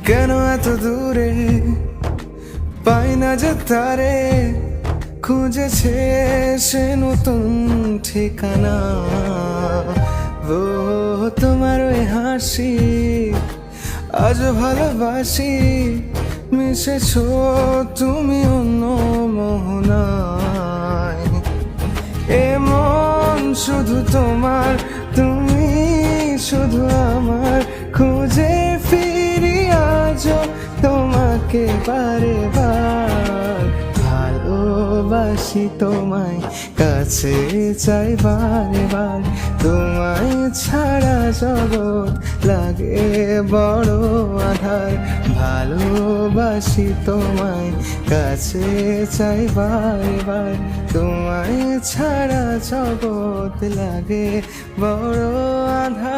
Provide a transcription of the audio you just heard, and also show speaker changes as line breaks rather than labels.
কেন এত দূরে পাই না যে তারে, খুঁজেছে সে নতুন ঠিকানা। ও তোমার ওই হাসি আজ ভালোবাসি, মিশেছো তুমি অন্য মোহনায়। এমন শুধু তোমার, তুমি শুধু আমার, খুঁজে ফিরি আজও তোমাকে বারে বার। ভালোবাসি তোমায়, কাছে চাই বারে বার, তোমায় ছাড়া জগৎ লাগে বড় আধার। ভালোবাসি তোমায়, কাছে চাই বারে বার, তোমায় ছাড়া জগৎ লাগে বড় আধার।